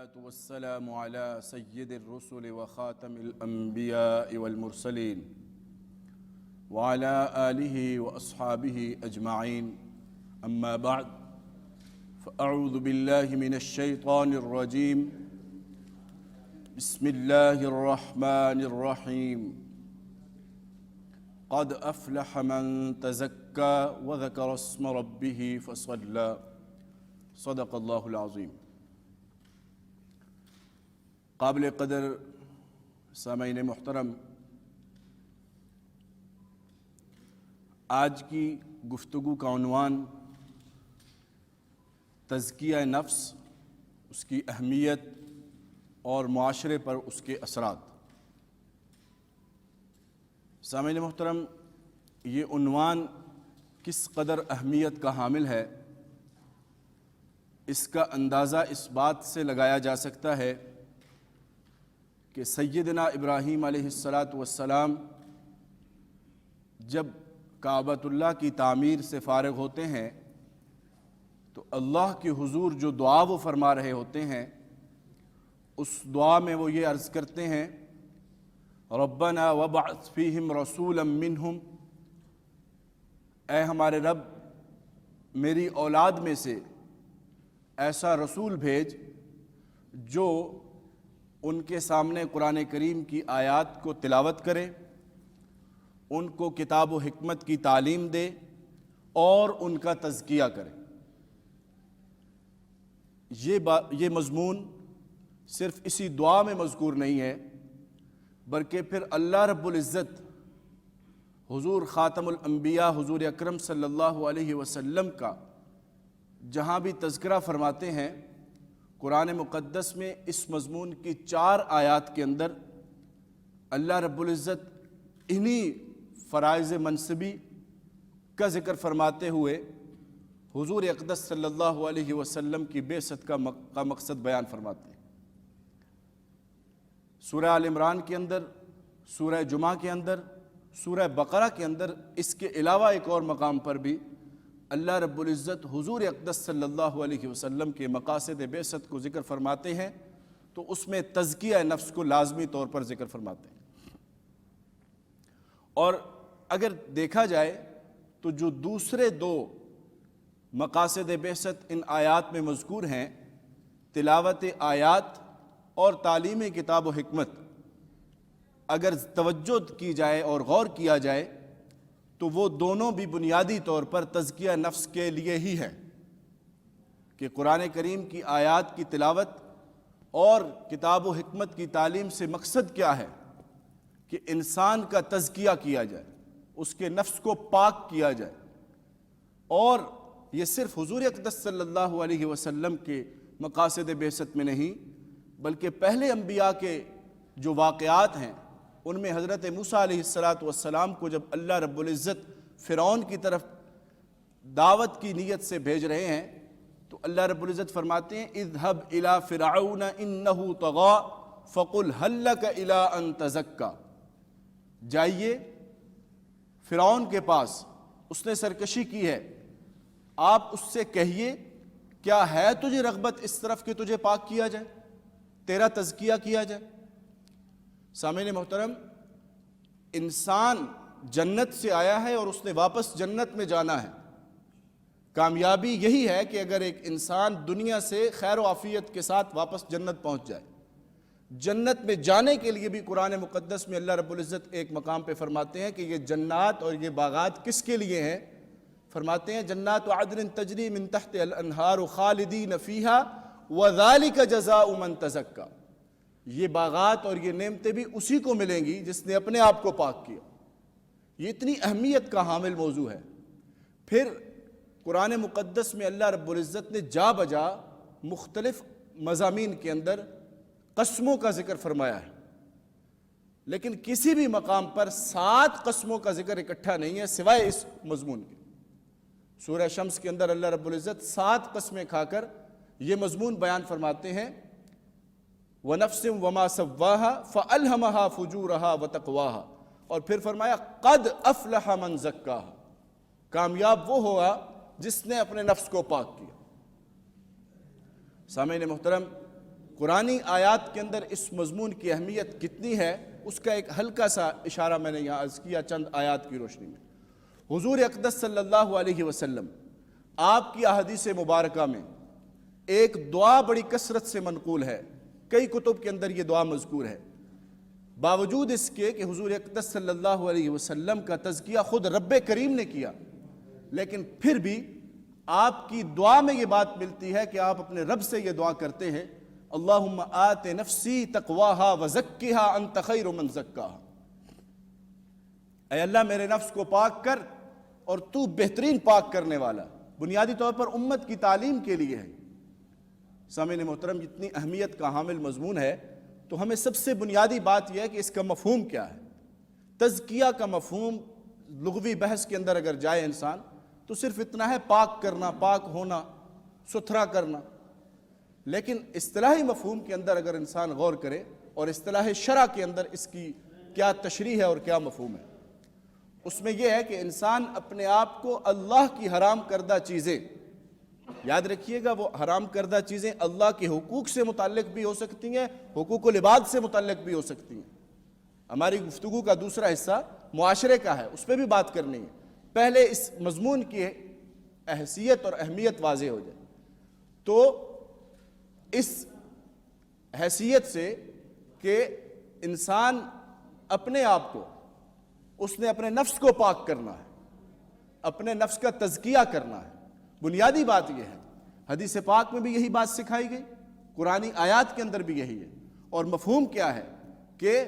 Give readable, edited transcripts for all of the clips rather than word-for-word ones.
والصلاة والسلام على سيد الرسل وخاتم الأنبياء والمرسلين وعلى آله وأصحابه أجمعين. أما بعد، فأعوذ بالله من الشيطان الرجيم. بسم الله الرحمن الرحيم. قد أفلح من تزكى وذكر اسم ربه فصلى. صدق اللہ العظیم. قابل قدر سامعین محترم، آج کی گفتگو کا عنوان تزکیہ نفس، اس کی اہمیت اور معاشرے پر اس کے اثرات. سامعین محترم، یہ عنوان کس قدر اہمیت کا حامل ہے، اس کا اندازہ اس بات سے لگایا جا سکتا ہے کہ سیدنا ابراہیم علیہ السلام جب کعبۃ اللہ کی تعمیر سے فارغ ہوتے ہیں تو اللہ کے حضور جو دعا وہ فرما رہے ہوتے ہیں، اس دعا میں وہ یہ عرض کرتے ہیں، ربنا وابعث فیہم رسولا منہم، اے ہمارے رب میری اولاد میں سے ایسا رسول بھیج جو ان کے سامنے قرآن کریم کی آیات کو تلاوت کرے، ان کو کتاب و حکمت کی تعلیم دے اور ان کا تزکیہ کرے. یہ مضمون صرف اسی دعا میں مذکور نہیں ہے، بلکہ پھر اللہ رب العزت حضور خاتم الانبیاء حضور اکرم صلی اللہ علیہ وسلم کا جہاں بھی تذکرہ فرماتے ہیں، قرآن مقدس میں اس مضمون کی 4 آیات کے اندر اللہ رب العزت انہی فرائض منصبی کا ذکر فرماتے ہوئے حضور اقدس صلی اللہ علیہ وسلم کی بعثت کا مقصد بیان فرماتے ہیں. سورہ آل عمران کے اندر، سورہ جمعہ کے اندر، سورہ بقرہ کے اندر، اس کے علاوہ ایک اور مقام پر بھی اللہ رب العزت حضور اقدس صلی اللہ علیہ وسلم کے مقاصد بعثت کو ذکر فرماتے ہیں تو اس میں تزکیہ نفس کو لازمی طور پر ذکر فرماتے ہیں. اور اگر دیکھا جائے تو جو دوسرے 2 مقاصد بعثت ان آیات میں مذکور ہیں، تلاوت آیات اور تعلیم کتاب و حکمت، اگر توجہ کی جائے اور غور کیا جائے تو وہ دونوں بھی بنیادی طور پر تزکیہ نفس کے لیے ہی ہے کہ قرآن کریم کی آیات کی تلاوت اور کتاب و حکمت کی تعلیم سے مقصد کیا ہے کہ انسان کا تزکیہ کیا جائے، اس کے نفس کو پاک کیا جائے. اور یہ صرف حضور اقدس صلی اللہ علیہ وسلم کے مقاصد بعثت میں نہیں، بلکہ پہلے انبیاء کے جو واقعات ہیں ان میں حضرت موسیٰ علیہ السلام کو جب اللہ رب العزت فرعون کی طرف دعوت کی نیت سے بھیج رہے ہیں تو اللہ رب العزت فرماتے ہیں اذهب الى فرعون انه طغى فقل هل لك الى ان تزكى، جائیے فرعون کے پاس، اس نے سرکشی کی ہے، آپ اس سے کہیے کیا ہے تجھے رغبت اس طرف کہ تجھے پاک کیا جائے، تیرا تزکیہ کیا جائے. سامعین محترم، انسان جنت سے آیا ہے اور اس نے واپس جنت میں جانا ہے. کامیابی یہی ہے کہ اگر ایک انسان دنیا سے خیر و عافیت کے ساتھ واپس جنت پہنچ جائے. جنت میں جانے کے لیے بھی قرآن مقدس میں اللہ رب العزت ایک مقام پہ فرماتے ہیں کہ یہ جنات اور یہ باغات کس کے لیے ہیں. فرماتے ہیں جنات عدن تجری من تحت الانہار خالدین فیہا وذالک جزاء من تزکا، یہ باغات اور یہ نعمتیں بھی اسی کو ملیں گی جس نے اپنے آپ کو پاک کیا. یہ اتنی اہمیت کا حامل موضوع ہے. پھر قرآن مقدس میں اللہ رب العزت نے جا بجا مختلف مضامین کے اندر قسموں کا ذکر فرمایا ہے، لیکن کسی بھی مقام پر 7 قسموں کا ذکر اکٹھا نہیں ہے سوائے اس مضمون کے. سورہ شمس کے اندر اللہ رب العزت 7 قسمیں کھا کر یہ مضمون بیان فرماتے ہیں، وَنَفْسٍ وَمَا سَوَّاهَا فَأَلْهَمَهَا فُجُورَهَا وَتَقْوَاهَا، اور پھر فرمایا قَدْ أَفْلَحَ مَنْ زَكَّاهَا، کامیاب وہ ہوگا جس نے اپنے نفس کو پاک کیا. سامعین محترم، قرآنی آیات کے اندر اس مضمون کی اہمیت کتنی ہے اس کا ایک ہلکا سا اشارہ میں نے یہاں عرض کیا چند آیات کی روشنی میں۔ حضور اقدس صلی اللہ علیہ وسلم آپ کی احادیث مبارکہ میں ایک دعا بڑی کثرت سے منقول ہے، کئی کتب کے اندر یہ دعا مذکور ہے، باوجود اس کے کہ حضور اقدس صلی اللہ علیہ وسلم کا تزکیہ خود رب کریم نے کیا، لیکن پھر بھی آپ کی دعا میں یہ بات ملتی ہے کہ آپ اپنے رب سے یہ دعا کرتے ہیں، اللہم آت نفسی تقواہا وزکیہا انت خیر من زکاہا، اے اللہ میرے نفس کو پاک کر اور تو بہترین پاک کرنے والا۔ بنیادی طور پر امت کی تعلیم کے لیے ہے۔ سامعین محترم، جتنی اہمیت کا حامل مضمون ہے تو ہمیں سب سے بنیادی بات یہ ہے کہ اس کا مفہوم کیا ہے۔ تزکیہ کا مفہوم لغوی بحث کے اندر اگر جائے انسان تو صرف اتنا ہے پاک کرنا، پاک ہونا، ستھرا کرنا، لیکن اصطلاحی مفہوم کے اندر اگر انسان غور کرے اور اصطلاح شرع کے اندر اس کی کیا تشریح ہے اور کیا مفہوم ہے، اس میں یہ ہے کہ انسان اپنے آپ کو اللہ کی حرام کردہ چیزیں، یاد رکھیے گا وہ حرام کردہ چیزیں اللہ کے حقوق سے متعلق بھی ہو سکتی ہیں، حقوق العباد سے متعلق بھی ہو سکتی ہیں۔ ہماری گفتگو کا دوسرا حصہ معاشرے کا ہے، اس پہ بھی بات کرنی ہے۔ پہلے اس مضمون کی حیثیت اور اہمیت واضح ہو جائے تو اس حیثیت سے کہ انسان اپنے آپ کو، اس نے اپنے نفس کو پاک کرنا ہے، اپنے نفس کا تزکیہ کرنا ہے، بنیادی بات یہ ہے۔ حدیث پاک میں بھی یہی بات سکھائی گئی، قرآنی آیات کے اندر بھی یہی ہے، اور مفہوم کیا ہے کہ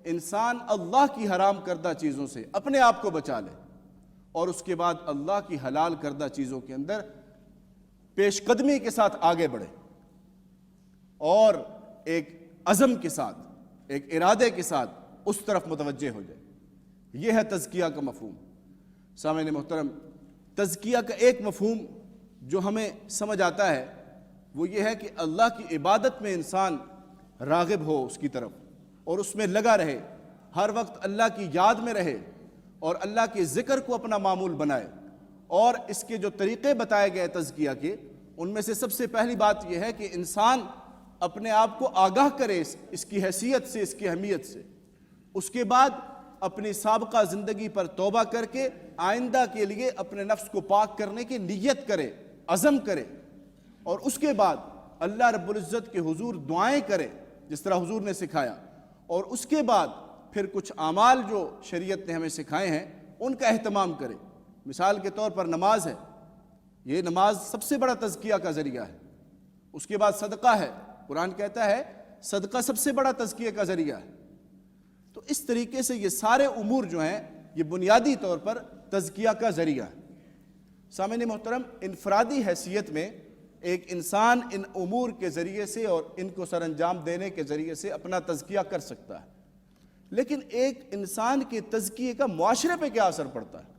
انسان اللہ کی حرام کردہ چیزوں سے اپنے آپ کو بچا لے اور اس کے بعد اللہ کی حلال کردہ چیزوں کے اندر پیش قدمی کے ساتھ آگے بڑھے اور ایک عزم کے ساتھ، ایک ارادے کے ساتھ اس طرف متوجہ ہو جائے۔ یہ ہے تزکیہ کا مفہوم۔ سامعین محترم، تزکیہ کا ایک مفہوم جو ہمیں سمجھ آتا ہے وہ یہ ہے کہ اللہ کی عبادت میں انسان راغب ہو اس کی طرف اور اس میں لگا رہے، ہر وقت اللہ کی یاد میں رہے اور اللہ کے ذکر کو اپنا معمول بنائے۔ اور اس کے جو طریقے بتائے گئے تزکیہ کے، ان میں سے سب سے پہلی بات یہ ہے کہ انسان اپنے آپ کو آگاہ کرے اس کی حیثیت سے، اس کی اہمیت سے۔ اس کے بعد اپنی سابقہ زندگی پر توبہ کر کے آئندہ کے لیے اپنے نفس کو پاک کرنے کی نیت کرے، عزم کرے، اور اس کے بعد اللہ رب العزت کے حضور دعائیں کرے جس طرح حضور نے سکھایا، اور اس کے بعد پھر کچھ اعمال جو شریعت نے ہمیں سکھائے ہیں ان کا اہتمام کرے۔ مثال کے طور پر نماز ہے، یہ نماز سب سے بڑا تزکیہ کا ذریعہ ہے۔ اس کے بعد صدقہ ہے، قرآن کہتا ہے صدقہ سب سے بڑا تزکیہ کا ذریعہ ہے۔ تو اس طریقے سے یہ سارے امور جو ہیں یہ بنیادی طور پر تزکیہ کا ذریعہ ہے۔ سامعین محترم، انفرادی حیثیت میں ایک انسان ان امور کے ذریعے سے اور ان کو سر انجام دینے کے ذریعے سے اپنا تزکیہ کر سکتا ہے، لیکن ایک انسان کے تزکیے کا معاشرے پہ کیا اثر پڑتا ہے،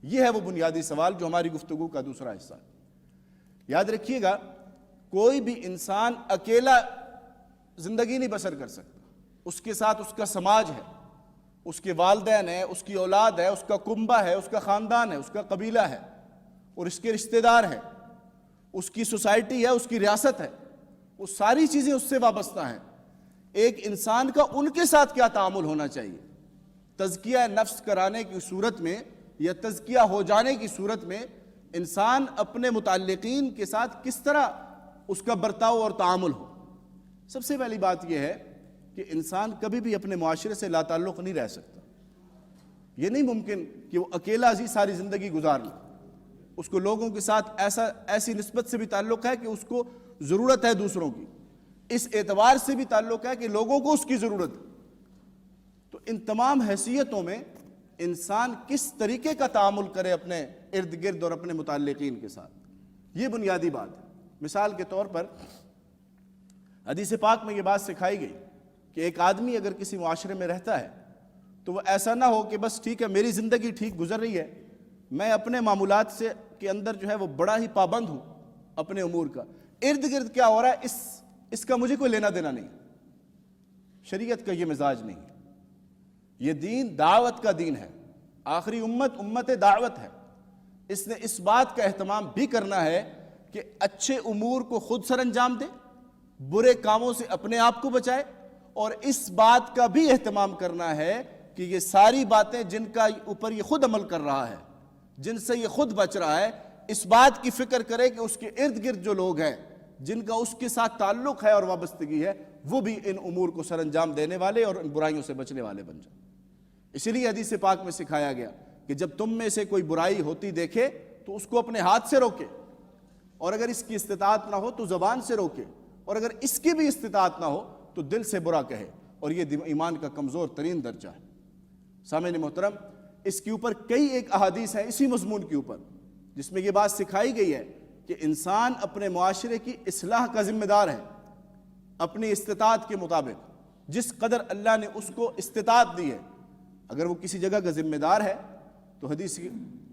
یہ ہے وہ بنیادی سوال جو ہماری گفتگو کا دوسرا حصہ ہے۔ یاد رکھیے گا، کوئی بھی انسان اکیلا زندگی نہیں بسر کر سکتا، اس کے ساتھ اس کا سماج ہے، اس کے والدین ہیں، اس کی اولاد ہے، اس کا کنبہ ہے، اس کا خاندان ہے، اس کا قبیلہ ہے، اور اس کے رشتہ دار ہیں، اس کی سوسائٹی ہے، اس کی ریاست ہے، وہ ساری چیزیں اس سے وابستہ ہیں۔ ایک انسان کا ان کے ساتھ کیا تعامل ہونا چاہیے؟ تزکیہ نفس کرانے کی صورت میں یا تزکیہ ہو جانے کی صورت میں انسان اپنے متعلقین کے ساتھ کس طرح اس کا برتاؤ اور تعامل ہو۔ سب سے پہلی بات یہ ہے کہ انسان کبھی بھی اپنے معاشرے سے لا تعلق نہیں رہ سکتا۔ یہ نہیں ممکن کہ وہ اکیلا ہی ساری زندگی گزار لے۔ اس کو لوگوں کے ساتھ ایسی نسبت سے بھی تعلق ہے کہ اس کو ضرورت ہے دوسروں کی، اس اعتبار سے بھی تعلق ہے کہ لوگوں کو اس کی ضرورت ہے۔ تو ان تمام حیثیتوں میں انسان کس طریقے کا تعامل کرے اپنے ارد گرد اور اپنے متعلقین کے ساتھ، یہ بنیادی بات ہے۔ مثال کے طور پر حدیث پاک میں یہ بات سکھائی گئی کہ ایک آدمی اگر کسی معاشرے میں رہتا ہے تو وہ ایسا نہ ہو کہ بس ٹھیک ہے میری زندگی ٹھیک گزر رہی ہے، میں اپنے معمولات سے کے اندر جو ہے وہ بڑا ہی پابند ہوں اپنے امور کا، ارد گرد کیا ہو رہا ہے اس کا مجھے کوئی لینا دینا نہیں۔ شریعت کا یہ مزاج نہیں ہے۔ یہ دین دعوت کا دین ہے، آخری امت دعوت ہے۔ اس نے اس بات کا اہتمام بھی کرنا ہے کہ اچھے امور کو خود سر انجام دے، برے کاموں سے اپنے آپ کو بچائے، اور اس بات کا بھی اہتمام کرنا ہے کہ یہ ساری باتیں جن کا اوپر یہ خود عمل کر رہا ہے، جن سے یہ خود بچ رہا ہے، اس بات کی فکر کرے کہ اس کے ارد گرد جو لوگ ہیں جن کا اس کے ساتھ تعلق ہے اور وابستگی ہے، وہ بھی ان امور کو سر انجام دینے والے اور ان برائیوں سے بچنے والے بن جائیں۔ اسی لیے حدیث پاک میں سکھایا گیا کہ جب تم میں سے کوئی برائی ہوتی دیکھے تو اس کو اپنے ہاتھ سے روکے، اور اگر اس کی استطاعت نہ ہو تو زبان سے روکے، اور اگر اس کی بھی استطاعت نہ ہو تو دل سے برا کہے، اور یہ ایمان کا کمزور ترین درجہ ہے۔ سامعین محترم، اس کے اوپر کئی ایک احادیث ہیں اسی مضمون کے اوپر، جس میں یہ بات سکھائی گئی ہے کہ انسان اپنے معاشرے کی اصلاح کا ذمہ دار ہے، اپنی استطاعت کے مطابق جس قدر اللہ نے اس کو استطاعت دی ہے۔ اگر وہ کسی جگہ کا ذمہ دار ہے تو حدیث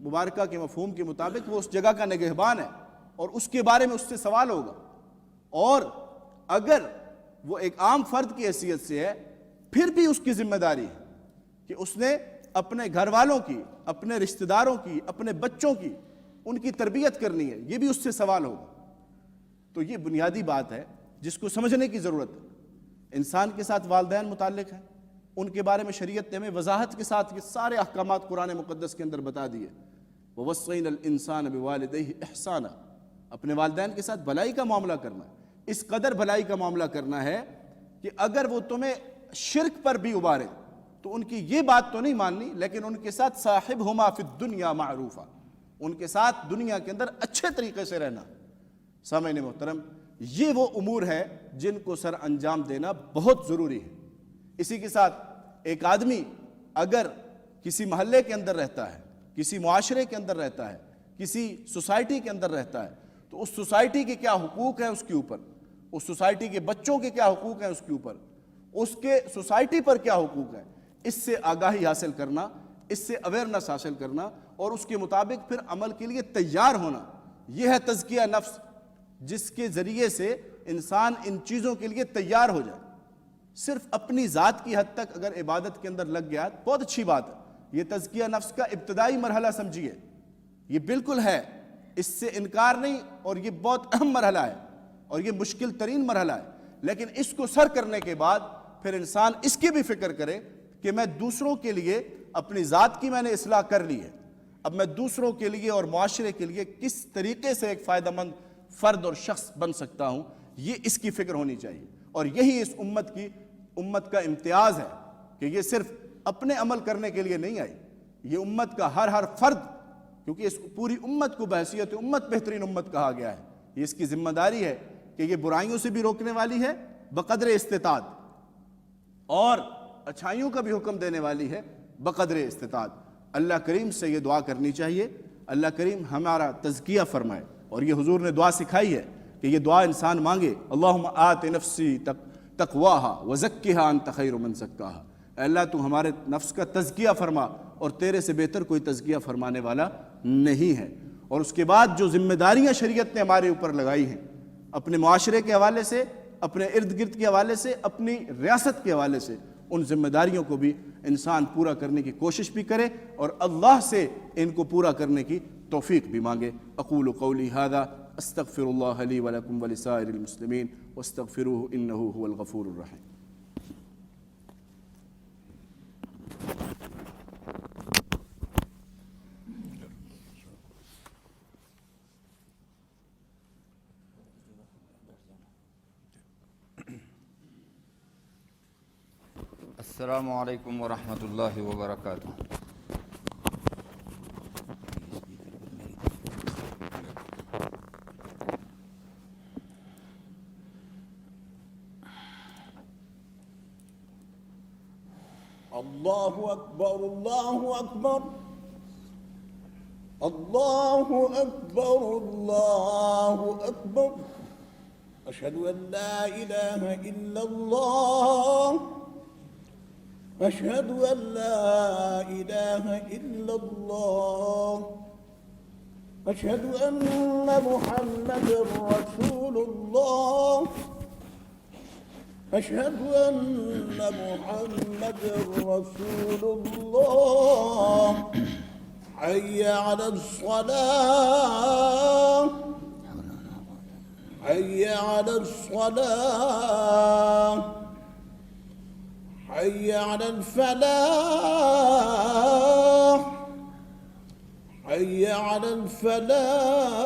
مبارکہ کے مفہوم کے مطابق وہ اس جگہ کا نگہبان ہے، اور اس کے بارے میں اس سے سوال ہوگا۔ اور اگر وہ ایک عام فرد کی حیثیت سے ہے، پھر بھی اس کی ذمہ داری ہے کہ اس نے اپنے گھر والوں کی، اپنے رشتہ داروں کی، اپنے بچوں کی، ان کی تربیت کرنی ہے، یہ بھی اس سے سوال ہوگا۔ تو یہ بنیادی بات ہے جس کو سمجھنے کی ضرورت ہے۔ انسان کے ساتھ والدین متعلق ہیں، ان کے بارے میں شریعت نے ہمیں وضاحت کے ساتھ یہ سارے احکامات قرآن مقدس کے اندر بتا دیے۔ وَوَصَّيْنَا الْإِنسَانَ بِوَالِدَيْهِ إِحْسَانًا، اپنے والدین کے ساتھ بھلائی کا معاملہ کرنا ہے، اس قدر بھلائی کا معاملہ کرنا ہے کہ اگر وہ تمہیں شرک پر بھی ابارے تو ان کی یہ بات تو نہیں ماننی، لیکن ان کے ساتھ صاحبہما فی الدنیا معروفا، ان کے ساتھ دنیا کے اندر اچھے طریقے سے رہنا۔ سامعین محترم، یہ وہ امور ہے جن کو سر انجام دینا بہت ضروری ہے۔ اسی کے ساتھ ایک آدمی اگر کسی محلے کے اندر رہتا ہے، کسی معاشرے کے اندر رہتا ہے، کسی سوسائٹی کے اندر رہتا ہے، تو اس سوسائٹی کے کیا حقوق ہیں اس کے اوپر، اس سوسائٹی کے بچوں کے کیا حقوق ہیں اس کے اوپر، اس کے سوسائٹی پر کیا حقوق ہیں، اس سے آگاہی حاصل کرنا، اس سے اویئرنس حاصل کرنا، اور اس کے مطابق پھر عمل کے لیے تیار ہونا، یہ ہے تزکیہ نفس، جس کے ذریعے سے انسان ان چیزوں کے لیے تیار ہو جائے۔ صرف اپنی ذات کی حد تک اگر عبادت کے اندر لگ گیا بہت اچھی بات ہے، یہ تزکیہ نفس کا ابتدائی مرحلہ سمجھیے، یہ بالکل ہے، اس سے انکار نہیں، اور یہ بہت اہم مرحلہ ہے اور یہ مشکل ترین مرحلہ ہے، لیکن اس کو سر کرنے کے بعد پھر انسان اس کی بھی فکر کرے کہ میں دوسروں کے لیے، اپنی ذات کی میں نے اصلاح کر لی ہے، اب میں دوسروں کے لیے اور معاشرے کے لیے کس طریقے سے ایک فائدہ مند فرد اور شخص بن سکتا ہوں، یہ اس کی فکر ہونی چاہیے۔ اور یہی اس امت کا امتیاز ہے کہ یہ صرف اپنے عمل کرنے کے لیے نہیں آئی، یہ امت کا ہر فرد، کیونکہ اس پوری امت کو بحیثیت امت بہترین امت کہا گیا ہے، یہ اس کی ذمہ داری ہے کہ یہ برائیوں سے بھی روکنے والی ہے بقدر استطاعت، اور اچھائیوں کا بھی حکم دینے والی ہے بقدر استطاعت۔ اللہ کریم سے یہ دعا کرنی چاہیے، اللہ کریم ہمارا تزکیہ فرمائے، اور یہ حضور نے دعا سکھائی ہے کہ یہ دعا انسان مانگے، اللہم آت نفسی تقواہا وزکھا انت خیر من زکاہا، اے اللہ تو ہمارے نفس کا تزکیہ فرما، اور تیرے سے بہتر کوئی تزکیہ فرمانے والا نہیں ہے۔ اور اس کے بعد جو ذمہ داریاں شریعت نے ہمارے اوپر لگائی ہیں، اپنے معاشرے کے حوالے سے، اپنے ارد گرد کے حوالے سے، اپنی ریاست کے حوالے سے، ان ذمہ داریوں کو بھی انسان پورا کرنے کی کوشش بھی کرے، اور اللہ سے ان کو پورا کرنے کی توفیق بھی مانگے۔ اقول قولی ھذا استغفر اللہ لی ولکم ولسائر المسلمین واستغفروہ انہ ھو الغفور الرحیم۔ السلام علیکم ورحمۃ اللہ وبرکاتہ۔ اللہ اکبر، اللہ اکبر، اللہ اکبر، اللہ اکبر، اشہد ان لا الہ الا اللہ، اشہد ان لا الہ الا اللہ، اشہد ان محمد رسول اللہ، اشہد ان محمد رسول اللہ، حی علی الصلاة، حي على الصلاة حي على الفلاح حي على الفلاح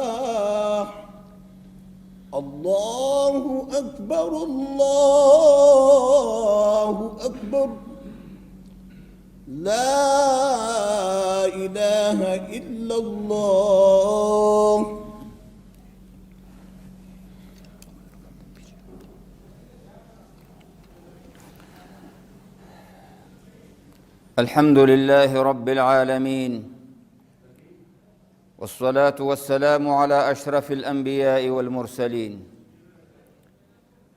الله أكبر الله أكبر لا إله إلا الله. الحمد لله رب العالمين، والصلاة والسلام على أشرف الأنبياء والمرسلين،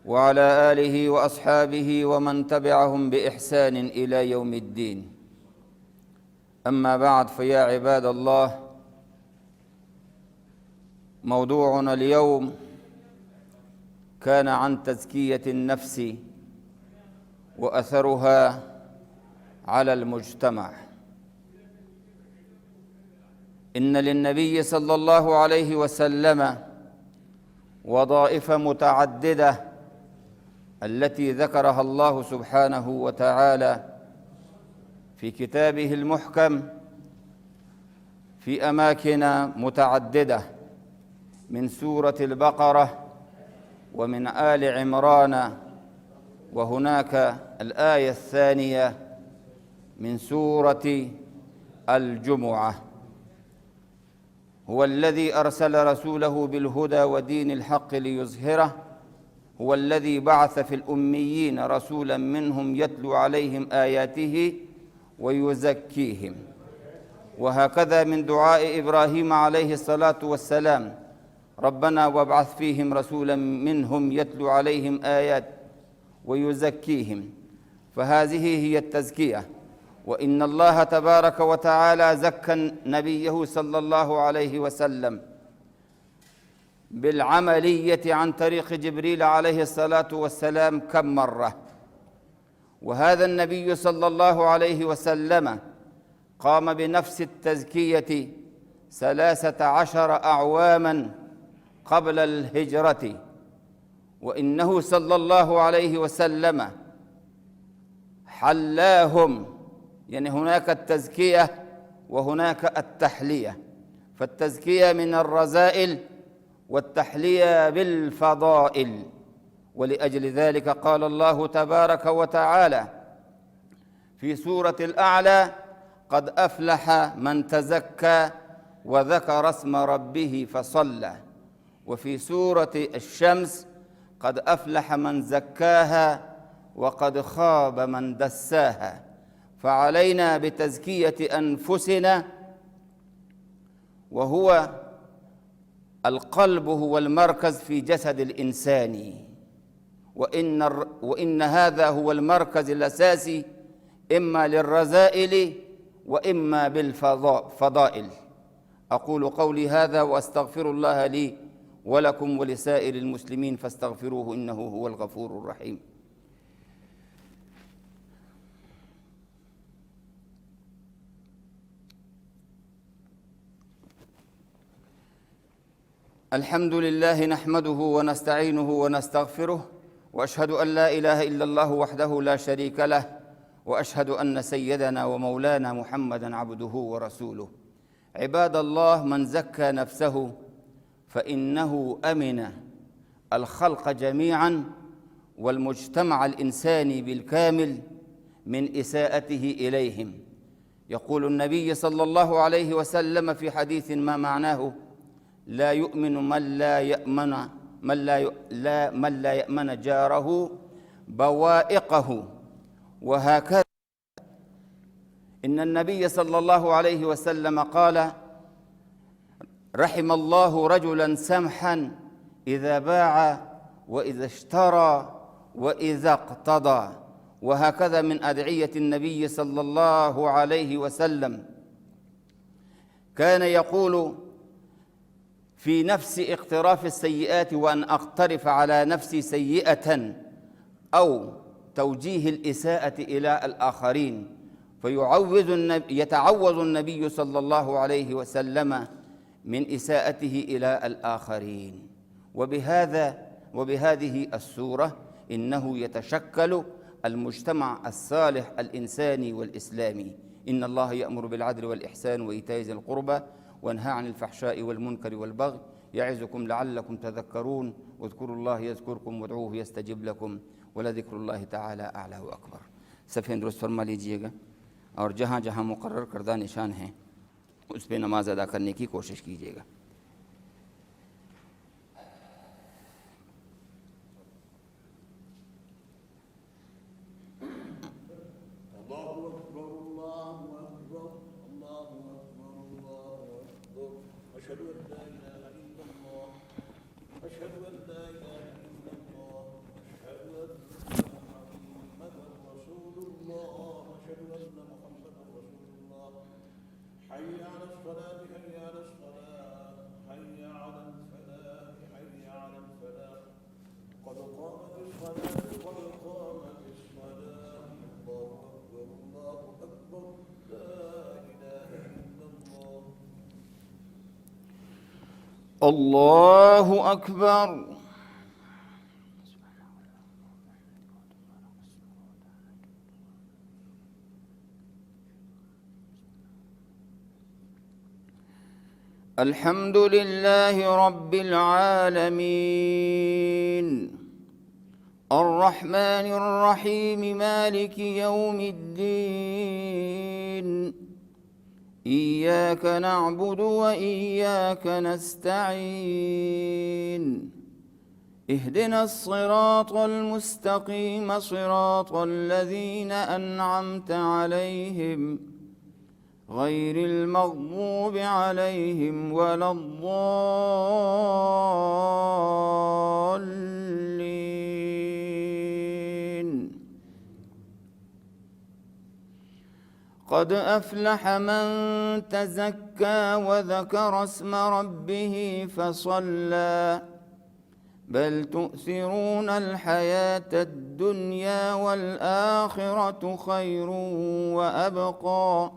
وعلى آله وأصحابه ومن تبعهم بإحسان إلى يوم الدين. أما بعد، فيا عباد الله، موضوعنا اليوم كان عن تزكية النفس وأثرها على المجتمع. إن للنبي صلى الله عليه وسلم وظائف متعددة التي ذكرها الله سبحانه وتعالى في كتابه المحكم في أماكن متعددة، من سورة البقرة ومن آل عمران، وهناك الآية الثانية من سورة الجمعة. هو الذي أرسل رسوله بالهدى ودين الحق ليظهره، هو الذي بعث في الأميين رسولا منهم يتلو عليهم آياته ويزكيهم. وهكذا من دعاء إبراهيم عليه الصلاة والسلام: ربنا وابعث فيهم رسولا منهم يتلو عليهم آيات ويزكيهم. فهذه هي التزكية. وإن الله تبارك وتعالى زكى نبيه صلى الله عليه وسلم بالعملية عن طريق جبريل عليه الصلاة والسلام كم مرة. وهذا النبي صلى الله عليه وسلم قام بنفس التزكية 13 أعواما قبل الهجرة. وإنه صلى الله عليه وسلم حلاهم، يعني هناك التزكية وهناك التحلية. فالتزكية من الرذائل والتحلية بالفضائل. ولأجل ذلك قال الله تبارك وتعالى في سورة الأعلى: قد أفلح من تزكى وذكر اسم ربه فصلى. وفي سورة الشمس: قد أفلح من زكاها وقد خاب من دساها. فعلينا بتزكية أنفسنا، وهو القلب هو المركز في جسد الإنسان، وإن هذا هو المركز الأساسي إما للرذائل وإما بالفضائل. أقول قولي هذا وأستغفر الله لي ولكم ولسائر المسلمين فاستغفروه إنه هو الغفور الرحيم. الحمد لله نحمده ونستعينه ونستغفره، وأشهد أن لا إله إلا الله وحده لا شريك له، وأشهد أن سيدنا ومولانا محمدًا عبده ورسوله. عباد الله، من زكى نفسه فإنه أمن الخلق جميعاً والمجتمع الإنساني بالكامل من إساءته إليهم. يقول النبي صلى الله عليه وسلم في حديث ما معناه: لا يؤمن من لا يأمن جاره بوائقه. وهكذا إن النبي صلى الله عليه وسلم قال: رحم الله رجلا سمحا إذا باع وإذا اشترى وإذا اقتضى. وهكذا من أدعية النبي صلى الله عليه وسلم كان يقول في نفس اقتراف السيئات: وأن أقترف على نفسي سيئة، أو توجيه الإساءة إلى الآخرين. يتعوذ النبي صلى الله عليه وسلم من إساءته إلى الآخرين. وبهذه السورة إنه يتشكل المجتمع الصالح الإنساني والإسلامي. إن الله يأمر بالعدل والإحسان وإيتاء ذي القربى وينهى عن الفحشاء والمنكر والبغي يعظكم لعلكم تذكرون واذكروا الله يذكركم وادعوه يستجب لكم ولذكر اللہ تعالی اعلیٰ و اکبر۔ صفحہ درست فرما لیجئے گا اور جہاں جہاں مقرر کردہ نشان ہیں اس پہ نماز ادا کرنے کی کوشش کیجئے گا۔ اللہ اکبر۔ الحمد للہ رب العالمین الرحمن الرحیم مالک یوم الدین إياك نعبد وإياك نستعين اهدنا الصراط المستقيم صراط الذين أنعمت عليهم غير المغضوب عليهم ولا الضالين قد أفلح من تزكى وذكر اسم ربه فصلى بل تؤثرون الحياة الدنيا والآخرة خير وأبقى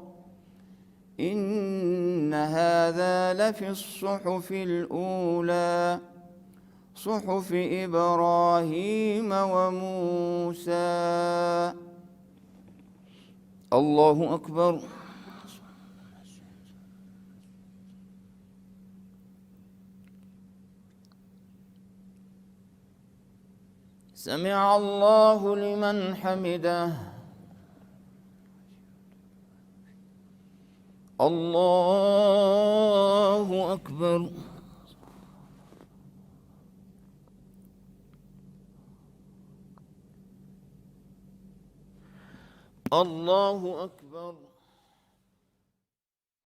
إن هذا لفي الصحف الأولى صحف إبراهيم وموسى الله أكبر۔ سمع الله لمن حمده الله أكبر۔ الله أكبر۔